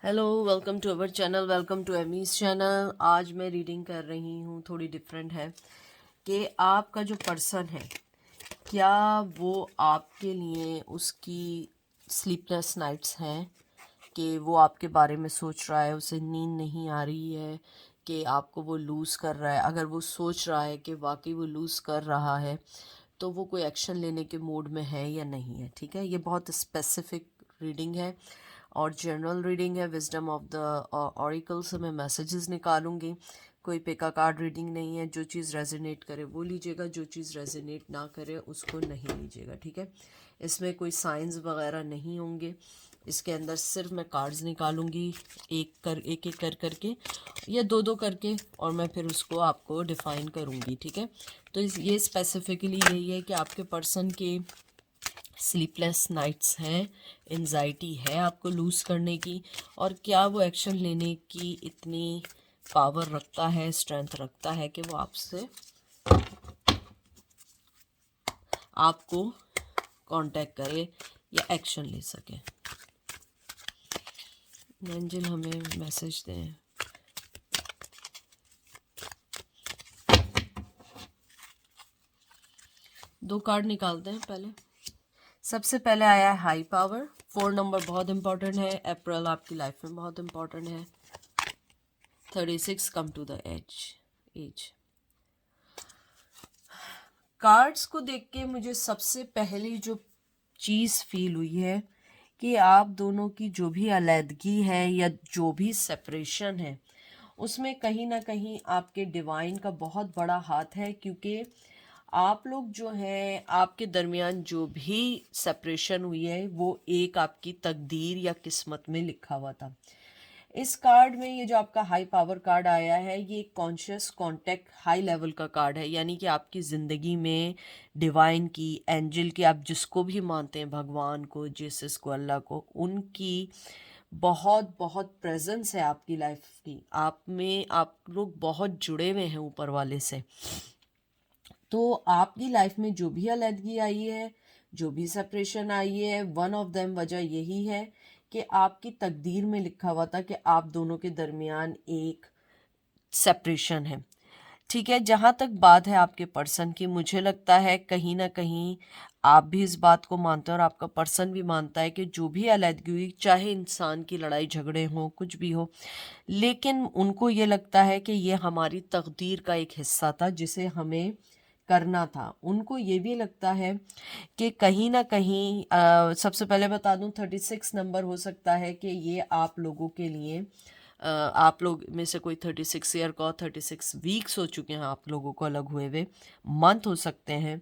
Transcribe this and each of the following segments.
Hello, welcome to our channel, welcome to Amy's channel. आज मैं reading कर रही हूँ, थोड़ी डिफरेंट है कि आपका जो पर्सन है, क्या वो आपके लिए उसकी स्लीपलेस नाइट्स हैं, कि वो आपके बारे में सोच रहा है, उसे नींद नहीं आ रही है, कि आपको वो लूज़ कर रहा है। अगर वो सोच रहा है कि वाकई वो लूज़ कर रहा है तो वो कोई एक्शन लेने के मूड में है या नहीं है। ठीक है, ये बहुत स्पेसिफिक रीडिंग है और जनरल रीडिंग है। विजडम ऑफ द ऑरिकल से मैं मैसेजेस निकालूंगी, कोई पिका कार्ड रीडिंग नहीं है। जो चीज़ रेजोनेट करे वो लीजिएगा, जो चीज़ रेजोनेट ना करे उसको नहीं लीजिएगा। ठीक है, इसमें कोई साइंस वगैरह नहीं होंगे। इसके अंदर सिर्फ मैं कार्ड्स निकालूंगी, एक एक कर करके या दो दो करके, और मैं फिर उसको आपको डिफ़ाइन करूंगी। ठीक है, तो ये स्पेसिफिकली यही है कि आपके पर्सन के स्लीपलेस नाइट्स हैं, एंजाइटी है आपको लूज़ करने की, और क्या वो एक्शन लेने की इतनी पावर रखता है, स्ट्रेंथ रखता है कि वो आपको कांटेक्ट करे या एक्शन ले सके। एंजल हमें मैसेज दें। दो कार्ड निकालते हैं पहले। सबसे पहले आया है हाई पावर। 4 नंबर बहुत इंपॉर्टेंट है, अप्रैल आपकी लाइफ में बहुत इंपॉर्टेंट है। 36 come to the age. Cards को देख के मुझे सबसे पहली जो चीज़ फील हुई है कि आप दोनों की जो भी अलहदगी है या जो भी सेपरेशन है, उसमें कहीं ना कहीं आपके डिवाइन का बहुत बड़ा हाथ है, क्योंकि आप लोग जो हैं, आपके दरमियान जो भी सेपरेशन हुई है वो एक आपकी तकदीर या किस्मत में लिखा हुआ था। इस कार्ड में ये जो आपका हाई पावर कार्ड आया है, ये कॉन्शियस कांटेक्ट हाई लेवल का कार्ड है, यानी कि आपकी ज़िंदगी में डिवाइन की, एंजल की, आप जिसको भी मानते हैं, भगवान को, जीसस को, अल्लाह को, उनकी बहुत बहुत प्रेजेंस है आपकी लाइफ की। आप में आप लोग बहुत जुड़े हुए हैं ऊपर वाले से। तो आपकी लाइफ में जो भी अलहदगी आई है, जो भी सेपरेशन आई है, वन ऑफ देम वजह यही है कि आपकी तकदीर में लिखा हुआ था कि आप दोनों के दरमियान एक सेपरेशन है। ठीक है, जहाँ तक बात है आपके पर्सन की, मुझे लगता है कहीं ना कहीं आप भी इस बात को मानते हैं और आपका पर्सन भी मानता है कि जो भी अलहदगी हुई, चाहे इंसान की लड़ाई झगड़े हों, कुछ भी हो, लेकिन उनको ये लगता है कि ये हमारी तकदीर का एक हिस्सा था जिसे हमें करना था। उनको ये भी लगता है कि कहीं ना कहीं सबसे पहले बता दूं, 36 नंबर हो सकता है कि ये आप लोगों के लिए आप लोग में से कोई 36 ईयर का, 36 वीक्स हो चुके हैं आप लोगों को अलग हुए हुए, मंथ हो सकते हैं।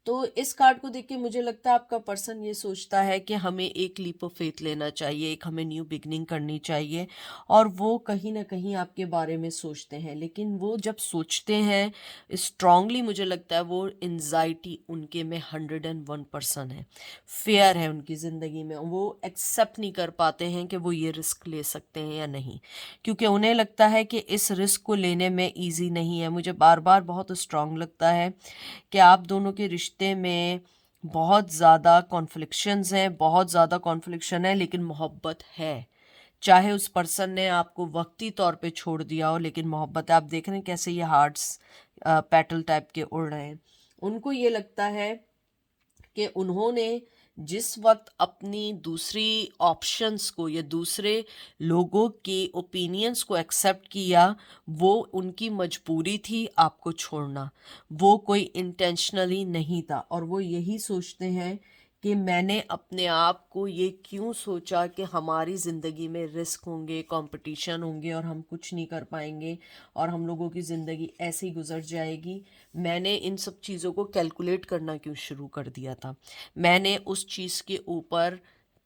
तो इस कार्ड को देख के मुझे लगता है आपका पर्सन ये सोचता है कि हमें एक लीप ऑफ फेथ लेना चाहिए, एक हमें न्यू बिगनिंग करनी चाहिए, और वो कहीं ना कहीं आपके बारे में सोचते हैं। लेकिन वो जब सोचते हैं स्ट्रांगली, मुझे लगता है वो एंजाइटी उनके में 101% है, फेयर है उनकी ज़िंदगी में। वो एक्सेप्ट नहीं कर पाते हैं कि वो ये रिस्क ले सकते हैं या नहीं, क्योंकि उन्हें लगता है कि इस रिस्क को लेने में ईजी नहीं है। मुझे बार बार बहुत स्ट्रांग लगता है कि आप दोनों के रिश्ते में बहुत ज़्यादा कॉन्फ्लिक्शंस हैं, बहुत ज़्यादा कॉन्फ्लिक्शन है, लेकिन मोहब्बत है। चाहे उस पर्सन ने आपको वक्ती तौर पे छोड़ दिया हो, लेकिन मोहब्बत है। आप देख रहे हैं कैसे ये हार्ट्स पेटल टाइप के उड़ रहे हैं। उनको ये लगता है कि उन्होंने जिस वक्त अपनी दूसरी ऑप्शंस को या दूसरे लोगों के ओपिनियंस को एक्सेप्ट किया, वो उनकी मजबूरी थी आपको छोड़ना, वो कोई इंटेंशनली नहीं था। और वो यही सोचते हैं कि मैंने अपने आप को ये क्यों सोचा कि हमारी ज़िंदगी में रिस्क होंगे, कंपटीशन होंगे और हम कुछ नहीं कर पाएंगे और हम लोगों की ज़िंदगी ऐसे ही गुजर जाएगी। मैंने इन सब चीज़ों को कैलकुलेट करना क्यों शुरू कर दिया था, मैंने उस चीज़ के ऊपर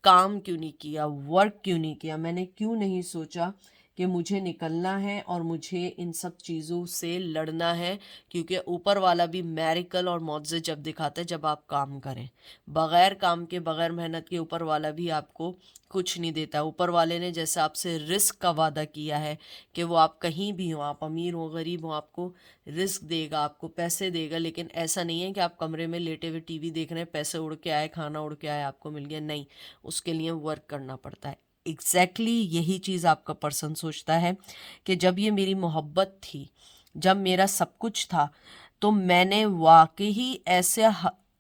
काम क्यों नहीं किया, वर्क क्यों नहीं किया, मैंने क्यों नहीं सोचा कि मुझे निकलना है और मुझे इन सब चीज़ों से लड़ना है। क्योंकि ऊपर वाला भी मैरिकल और मौज़े जब दिखाता है जब आप काम करें, बग़ैर काम के, बग़ैर मेहनत के ऊपर वाला भी आपको कुछ नहीं देता। ऊपर वाले ने जैसे आपसे रिस्क का वादा किया है कि वो आप कहीं भी हो, आप अमीर हो, गरीब हो, आपको रिस्क देगा, आपको पैसे देगा। लेकिन ऐसा नहीं है कि आप कमरे में लेटे हुए टीवी देख रहे हैं, पैसे उड़ के आए, खाना उड़ के आए, आपको मिल गया। नहीं, उसके लिए वर्क करना पड़ता है। एग्जैक्टली यही चीज़ आपका पर्सन सोचता है कि जब ये मेरी मोहब्बत थी, जब मेरा सब कुछ था, तो मैंने वाकई ऐसे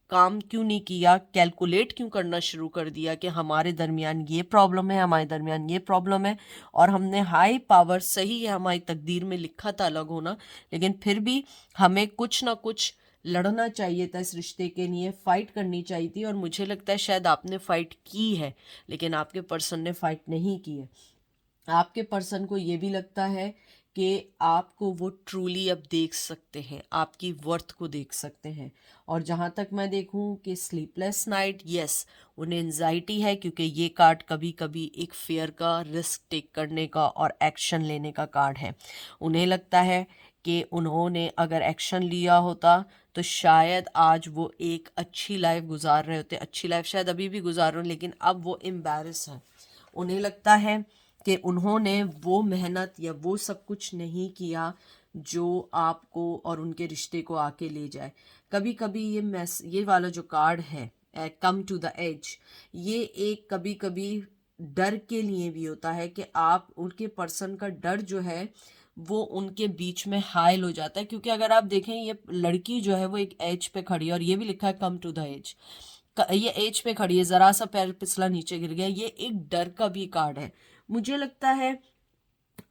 काम क्यों नहीं किया, कैलकुलेट क्यों करना शुरू कर दिया कि हमारे दरमियान ये प्रॉब्लम है, हमारे दरमियान ये प्रॉब्लम है, और हमने हाई पावर, सही है हमारी तकदीर में लिखा था अलग होना, लेकिन फिर भी हमें कुछ ना कुछ लड़ना चाहिए था, इस रिश्ते के लिए फ़ाइट करनी चाहिए थी। और मुझे लगता है शायद आपने फ़ाइट की है, लेकिन आपके पर्सन ने फ़ाइट नहीं की है। आपके पर्सन को ये भी लगता है कि आपको वो ट्रूली अब देख सकते हैं, आपकी वर्थ को देख सकते हैं। और जहाँ तक मैं देखूँ कि स्लीपलेस नाइट, यस, उन्हें एंजाइटी है, क्योंकि ये कार्ड कभी कभी एक फेयर का, रिस्क टेक करने का और एक्शन लेने का कार्ड है। उन्हें लगता है कि उन्होंने अगर एक्शन लिया होता तो शायद आज वो एक अच्छी लाइफ गुजार रहे होते। अच्छी लाइफ शायद अभी भी गुजार रहे हो, लेकिन अब वो एम्बैरस है। उन्हें लगता है कि उन्होंने वो मेहनत या वो सब कुछ नहीं किया जो आपको और उनके रिश्ते को आके ले जाए। कभी कभी ये वाला जो कार्ड है, कम टू द एज, ये एक कभी कभी डर के लिए भी होता है कि आप, उनके पर्सन का डर जो है वो उनके बीच में हाइल हो जाता है। क्योंकि अगर आप देखें, ये लड़की जो है वो एक एज पे खड़ी है, और ये भी लिखा है कम टू द एज, ये एज पे खड़ी है, ज़रा सा पैर फिसला नीचे गिर गया, ये एक डर का भी कार्ड है। मुझे लगता है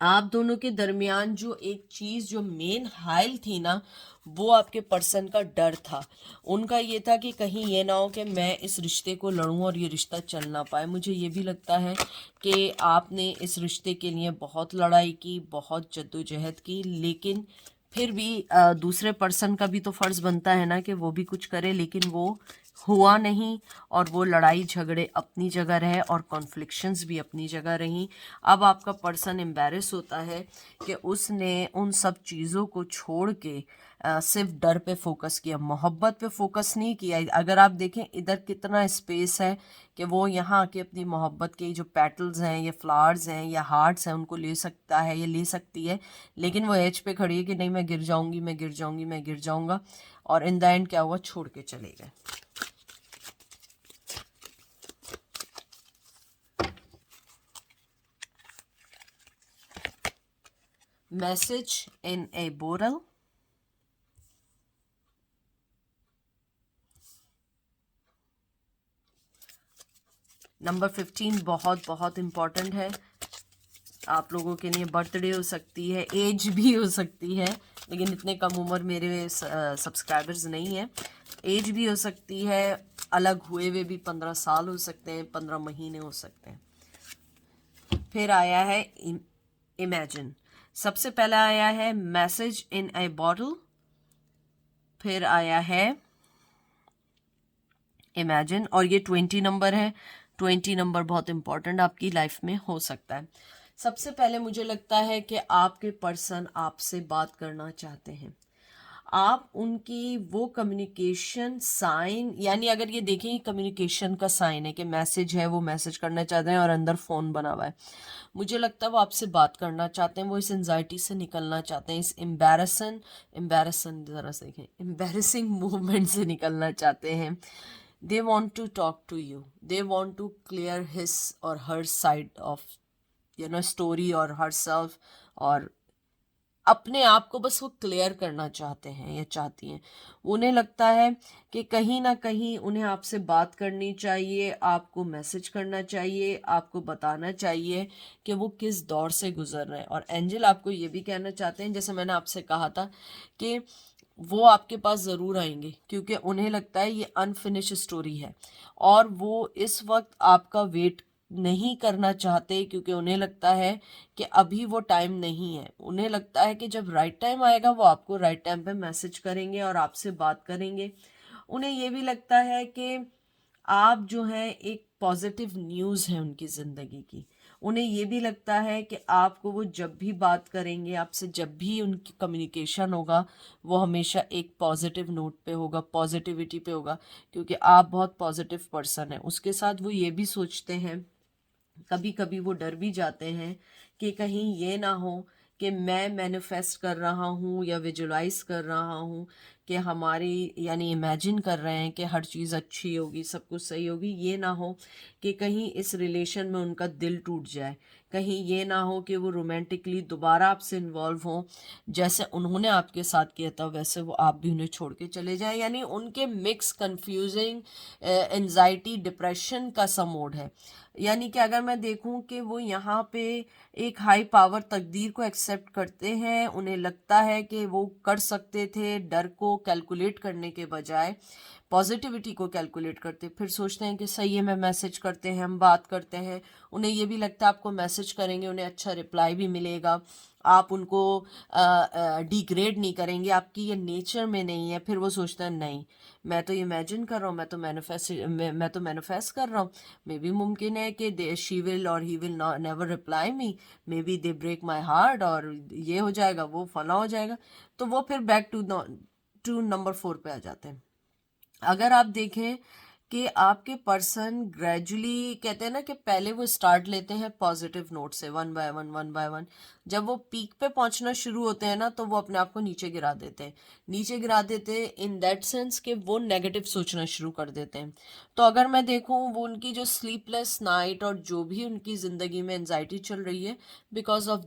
आप दोनों के दरमियान जो एक चीज़ जो मेन हाइल थी ना, वो आपके पर्सन का डर था। उनका ये था कि कहीं ये ना हो कि मैं इस रिश्ते को लड़ूं और ये रिश्ता चल ना पाए। मुझे ये भी लगता है कि आपने इस रिश्ते के लिए बहुत लड़ाई की, बहुत जद्दोजहद की, लेकिन फिर भी दूसरे पर्सन का भी तो फ़र्ज़ बनता है ना कि वो भी कुछ करे, लेकिन वो हुआ नहीं। और वो लड़ाई झगड़े अपनी जगह रहे और कॉन्फ्लिक्शंस भी अपनी जगह रहीं। अब आपका पर्सन एम्बैरेस होता है कि उसने उन सब चीज़ों को छोड़ के सिर्फ डर पे फोकस किया, मोहब्बत पे फोकस नहीं किया। अगर आप देखें इधर कितना स्पेस है कि वो यहाँ आके अपनी मोहब्बत के जो पेटल्स हैं या फ्लावर्स हैं या हार्ट्स हैं उनको ले सकता है या ले सकती है, लेकिन वो एज पे खड़ी है कि नहीं, मैं गिर जाऊंगी, मैं गिर जाऊंगी, मैं गिर जाऊंगा। और इन द एंड क्या हुआ, छोड़ के चले गए। Message in a bottle. Number 15 बहुत बहुत इम्पॉर्टेंट है आप लोगों के लिए। बर्थडे हो सकती है, एज भी हो सकती है, लेकिन इतने कम उम्र मेरे सब्सक्राइबर्स नहीं है। एज भी हो सकती है, अलग हुए हुए भी 15 साल हो सकते हैं, 15 महीने हो सकते हैं। फिर आया है इमेजिन। सबसे पहला आया है मैसेज इन ए बॉटल, फिर आया है इमेजिन, और ये 20 नंबर है। 20 नंबर बहुत इंपॉर्टेंट आपकी लाइफ में हो सकता है। सबसे पहले मुझे लगता है कि आपके पर्सन आपसे बात करना चाहते हैं। आप उनकी वो कम्युनिकेशन साइन, यानी अगर ये देखें कम्युनिकेशन का साइन है कि मैसेज है, वो मैसेज करना चाहते हैं और अंदर फ़ोन बना हुआ है, मुझे लगता है वो आपसे बात करना चाहते हैं, वो इस एंजाइटी से निकलना चाहते हैं, इस एम्बैरसन ज़रा से देखें, एम्बैरसिंग मूवमेंट से निकलना चाहते हैं। they want to talk to you, they want to clear his or her side of story or herself, और अपने आप को बस वो क्लियर करना चाहते हैं या चाहती हैं। उन्हें लगता है कि कहीं ना कहीं उन्हें आपसे बात करनी चाहिए, आपको मैसेज करना चाहिए, आपको बताना चाहिए कि वो किस दौर से गुजर रहे हैं। और एंजल आपको ये भी कहना चाहते हैं, जैसे मैंने आपसे कहा था, कि वो आपके पास ज़रूर आएंगे, क्योंकि उन्हें लगता है ये अनफिनिश स्टोरी है और वो इस वक्त आपका वेट नहीं करना चाहते, क्योंकि उन्हें लगता है कि अभी वो टाइम नहीं है। उन्हें लगता है कि जब राइट टाइम आएगा वो आपको राइट टाइम पे मैसेज करेंगे और आपसे बात करेंगे। उन्हें ये भी लगता है कि आप जो हैं एक पॉजिटिव न्यूज़ है उनकी ज़िंदगी की। उन्हें ये भी लगता है कि आपको वो जब भी बात करेंगे, आपसे जब भी उनकी कम्युनिकेशन होगा, वो हमेशा एक पॉजिटिव नोट पे होगा, पॉजिटिविटी पे होगा, क्योंकि आप बहुत पॉजिटिव पर्सन हैं। उसके साथ वो ये भी सोचते हैं, कभी कभी वो डर भी जाते हैं कि कहीं ये ना हो कि मैं मैनिफेस्ट कर रहा हूँ या विजुलाइज कर रहा हूँ कि हमारी, यानी इमेजिन कर रहे हैं कि हर चीज़ अच्छी होगी, सब कुछ सही होगी। ये ना हो कि कहीं इस रिलेशन में उनका दिल टूट जाए, कहीं ये ना हो कि वो रोमांटिकली दोबारा आपसे इन्वॉल्व हों, जैसे उन्होंने आपके साथ किया था वैसे वो आप भी उन्हें छोड़ के चले जाएं। यानी उनके मिक्स कंफ्यूजिंग एंजाइटी डिप्रेशन का सा मोड है। यानी कि अगर मैं देखूं कि वो यहाँ पे एक हाई पावर तकदीर को एक्सेप्ट करते हैं, उन्हें लगता है कि वो कर सकते थे, डर को कैलकुलेट करने के बजाय पॉजिटिविटी को कैलकुलेट करते, फिर सोचते हैं कि सही है, मैं मैसेज करते हैं, हम बात करते हैं। उन्हें ये भी लगता है आपको मैसेज करेंगे उन्हें अच्छा रिप्लाई भी मिलेगा, आप उनको डिग्रेड नहीं करेंगे, आपकी ये नेचर में नहीं है। फिर वो सोचते हैं नहीं, मैं तो इमेजिन कर रहा हूँ, मैं तो मैनिफेस्ट कर रहा हूँ, मे बी मुमकिन है कि शी विल और he will never reply me, maybe they break my heart और ये हो जाएगा, वो फला हो जाएगा। तो वो फिर बैक टू नंबर 4 पे आ जाते हैं। अगर आप देखें कि आपके पर्सन ग्रेजुअली, कहते हैं ना कि पहले वो स्टार्ट लेते हैं पॉजिटिव नोट से, वन बाय वन। जब वो पीक पे पहुंचना शुरू होते हैं ना, तो वो अपने आप को नीचे गिरा देते हैं। नीचे गिरा देते हैं इन दैट सेंस कि वो नेगेटिव सोचना शुरू कर देते हैं। तो अगर मैं देखूं, वो उनकी जो स्लीपलेस नाइट और जो भी उनकी ज़िंदगी में एनजाइटी चल रही है, बिकॉज ऑफ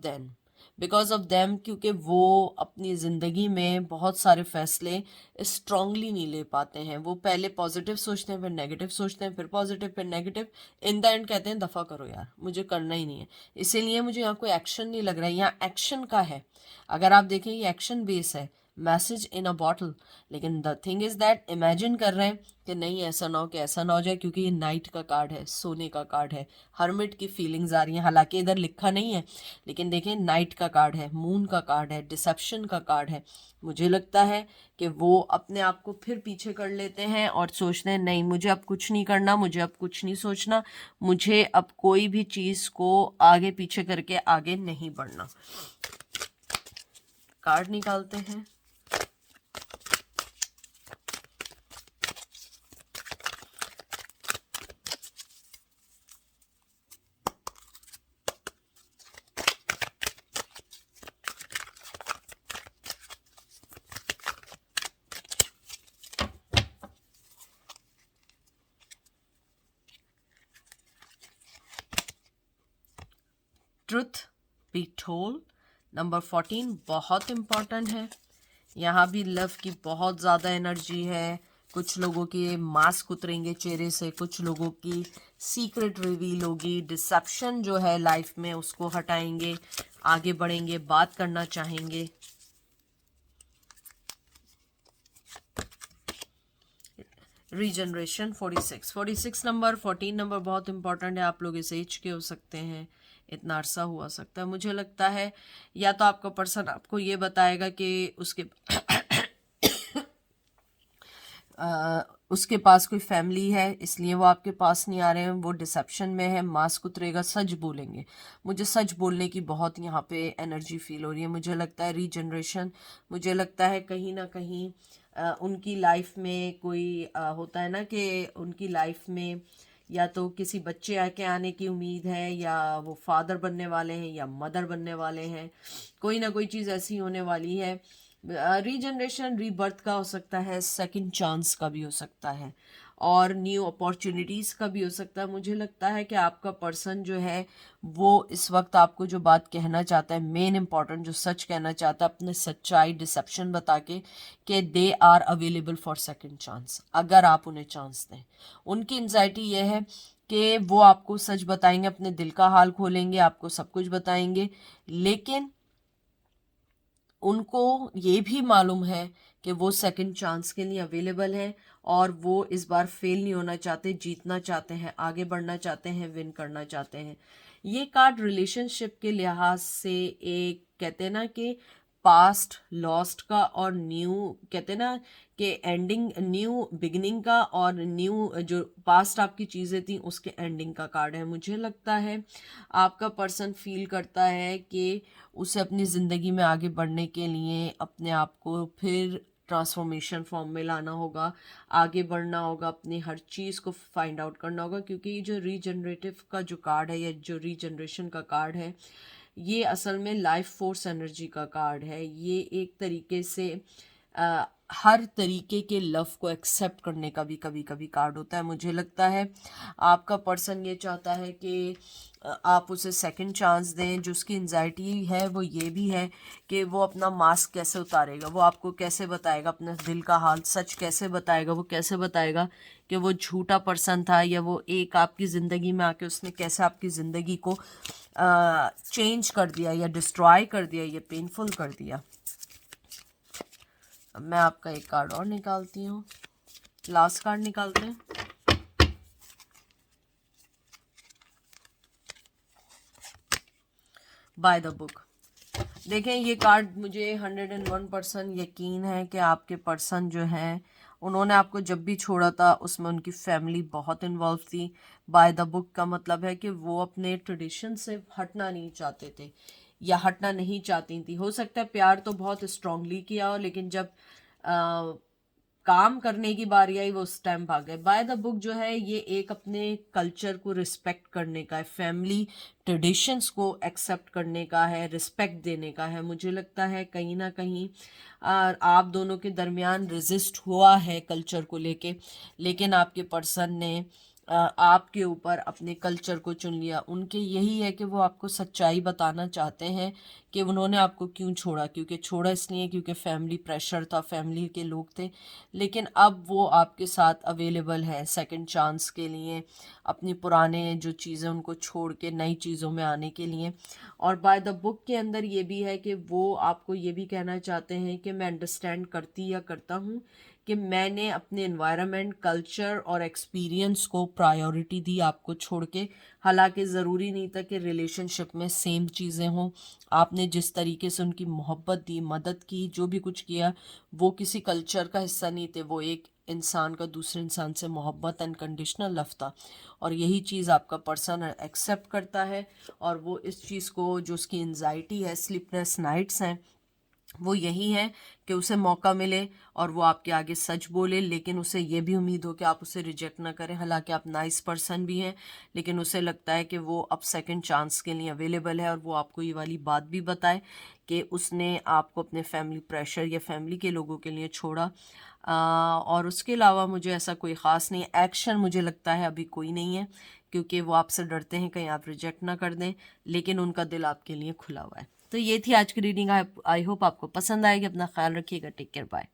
देम, क्योंकि वो अपनी ज़िंदगी में बहुत सारे फैसले स्ट्रांगली नहीं ले पाते हैं। वो पहले पॉजिटिव सोचते हैं, फिर नेगेटिव सोचते हैं, फिर पॉजिटिव, फिर नेगेटिव। इन द एंड कहते हैं दफ़ा करो यार, मुझे करना ही नहीं है, इसीलिए मुझे यहाँ कोई एक्शन नहीं लग रहा है। यहाँ एक्शन का है, अगर आप देखें ये एक्शन बेस है, मैसेज इन अ बॉटल। लेकिन the thing is that imagine कर रहे हैं कि नहीं ऐसा ना हो, कि ऐसा ना हो जाए, क्योंकि ये नाइट का कार्ड है, सोने का कार्ड है, हर्मिट की फीलिंग्स आ रही हैं। हालांकि इधर लिखा नहीं है, लेकिन देखें नाइट का कार्ड है, मून का कार्ड है, डिसेप्शन का कार्ड है। मुझे लगता है कि वो अपने आप को फिर पीछे कर लेते हैं और सोचते हैं नहीं, मुझे अब कुछ नहीं करना, मुझे अब कुछ नहीं सोचना, मुझे अब कोई भी चीज़ को आगे पीछे करके आगे नहीं बढ़ना। कार्ड निकालते हैं। ट्रुथ बी टोल्ड, नंबर 14 बहुत इम्पॉर्टेंट है। यहाँ भी लव की बहुत ज़्यादा एनर्जी है। कुछ लोगों के मास्क उतरेंगे चेहरे से, कुछ लोगों की सीक्रेट रिवील होगी, डिसेप्शन जो है लाइफ में उसको हटाएंगे, आगे बढ़ेंगे, बात करना चाहेंगे। रीजनरेशन 46 नंबर, 14 नंबर बहुत इंपॉर्टेंट है। आप लोग इस एज के हो सकते हैं, इतना अरसा हुआ सकता है। मुझे लगता है या तो आपका पर्सन आपको ये बताएगा कि उसके पास कोई फैमिली है, इसलिए वो आपके पास नहीं आ रहे हैं, वो डिसेप्शन में है, मास्क उतरेगा, सच बोलेंगे। मुझे सच बोलने की बहुत यहाँ पे एनर्जी फील हो रही है। मुझे लगता है रीजनरेशन, मुझे लगता है कहीं ना कहीं उनकी लाइफ में कोई होता है ना कि उनकी लाइफ में या तो किसी बच्चे आके आने की उम्मीद है, या वो फादर बनने वाले हैं या मदर बनने वाले हैं, कोई ना कोई चीज़ ऐसी होने वाली है। रीजनरेशन रीबर्थ का हो सकता है, सेकंड चांस का भी हो सकता है, और न्यू अपॉर्चुनिटीज़ का भी हो सकता है। मुझे लगता है कि आपका पर्सन जो है वो इस वक्त आपको जो बात कहना चाहता है, मेन इंपॉर्टेंट जो सच कहना चाहता है, अपने सच्चाई डिसेप्शन बता के, कि they are available for second chance, अगर आप उन्हें चांस दें। उनकी एंजाइटी ये है कि वो आपको सच बताएंगे, अपने दिल का हाल खोलेंगे, आपको सब कुछ बताएंगे, लेकिन उनको ये भी मालूम है कि वो सेकंड चांस के लिए अवेलेबल है, और वो इस बार फेल नहीं होना चाहते, जीतना चाहते हैं, आगे बढ़ना चाहते हैं, विन करना चाहते हैं। ये कार्ड रिलेशनशिप के लिहाज से एक, कहते हैं ना कि पास्ट लॉस्ट का, और न्यू, कहते हैं ना कि एंडिंग, न्यू बिगिनिंग का, और न्यू जो पास्ट आपकी चीज़ें थी उसके एंडिंग का कार्ड है। मुझे लगता है आपका पर्सन फील करता है कि उसे अपनी ज़िंदगी में आगे बढ़ने के लिए अपने आप को फिर ट्रांसफॉर्मेशन फॉर्म में लाना होगा, आगे बढ़ना होगा, अपनी हर चीज़ को फाइंड आउट करना होगा, क्योंकि ये जो रीजनरेटिव का जो कार्ड है, या जो रीजनरेशन का कार्ड है, ये असल में लाइफ फोर्स एनर्जी का कार्ड है। ये एक तरीके से हर तरीके के लव को एक्सेप्ट करने का भी कभी कभी कार्ड होता है। मुझे लगता है आपका पर्सन ये चाहता है कि आप उसे सेकंड चांस दें। जो उसकी एंजाइटी है वो ये भी है कि वो अपना मास्क कैसे उतारेगा, वो आपको कैसे बताएगा अपने दिल का हाल, सच कैसे बताएगा, वो कैसे बताएगा कि वो झूठा पर्सन था, या वो एक आपकी ज़िंदगी में आके उसने कैसे आपकी ज़िंदगी को चेंज कर दिया या डिस्ट्रॉय कर दिया, या पेनफुल कर दिया। अब मैं आपका एक कार्ड और निकालती हूँ, लास्ट कार्ड निकालते हैं। By the book. देखें, ये कार्ड मुझे 101% यकीन है कि आपके पर्सन जो हैं उन्होंने आपको जब भी छोड़ा था उसमें उनकी फैमिली बहुत इन्वॉल्व थी। बाय द बुक का मतलब है कि वो अपने ट्रेडिशन से हटना नहीं चाहते थे या हटना नहीं चाहती थी। हो सकता है प्यार तो बहुत स्ट्रांगली किया हो, लेकिन जब काम करने की बारी आई वो उस टाइम भाग गए। बाय द बुक जो है ये एक अपने कल्चर को रिस्पेक्ट करने का है, फैमिली ट्रेडिशंस को एक्सेप्ट करने का है, रिस्पेक्ट देने का है। मुझे लगता है कहीं ना कहीं आप दोनों के दरमियान रेजिस्ट हुआ है कल्चर को लेके, लेकिन आपके पर्सन ने आपके ऊपर अपने कल्चर को चुन लिया। उनके यही है कि वो आपको सच्चाई बताना चाहते हैं कि उन्होंने आपको क्यों छोड़ा, क्योंकि छोड़ा इसलिए क्योंकि फैमिली प्रेशर था, फैमिली के लोग थे। लेकिन अब वो आपके साथ अवेलेबल है सेकंड चांस के लिए, अपनी पुराने जो चीज़ें उनको छोड़ के नई चीज़ों में आने के लिए। और बाय द बुक के अंदर ये भी है कि वो आपको ये भी कहना चाहते हैं कि मैं अंडरस्टैंड करती या करता हूँ कि मैंने अपने एनवायरनमेंट, कल्चर और एक्सपीरियंस को प्रायोरिटी दी आपको छोड़ के। हालांकि ज़रूरी नहीं था कि रिलेशनशिप में सेम चीज़ें हों। आपने जिस तरीके से उनकी मोहब्बत दी, मदद की, जो भी कुछ किया, वो किसी कल्चर का हिस्सा नहीं थे। वो एक इंसान का दूसरे इंसान से मोहब्बत, अनकंडीशनल लव था। और यही चीज़ आपका पर्सन एक्सेप्ट करता है। और वो इस चीज़ को, जो उसकी एंजाइटी है, स्लीपलेस नाइट्स हैं, वो यही है कि उसे मौका मिले और वो आपके आगे सच बोले, लेकिन उसे ये भी उम्मीद हो कि आप उसे रिजेक्ट ना करें। हालांकि आप नाइस पर्सन भी हैं, लेकिन उसे लगता है कि वो अब सेकंड चांस के लिए अवेलेबल है। और वो आपको ये वाली बात भी बताए कि उसने आपको अपने फैमिली प्रेशर या फैमिली के लोगों के लिए छोड़ा। और उसके अलावा मुझे ऐसा कोई ख़ास नहीं, एक्शन मुझे लगता है अभी कोई नहीं है, क्योंकि वो आपसे डरते हैं कहीं आप रिजेक्ट ना कर दें, लेकिन उनका दिल आपके लिए खुला हुआ है। तो ये थी आज की रीडिंग। आई होप आपको पसंद आएगी। अपना ख्याल रखिएगा। Take care, bye.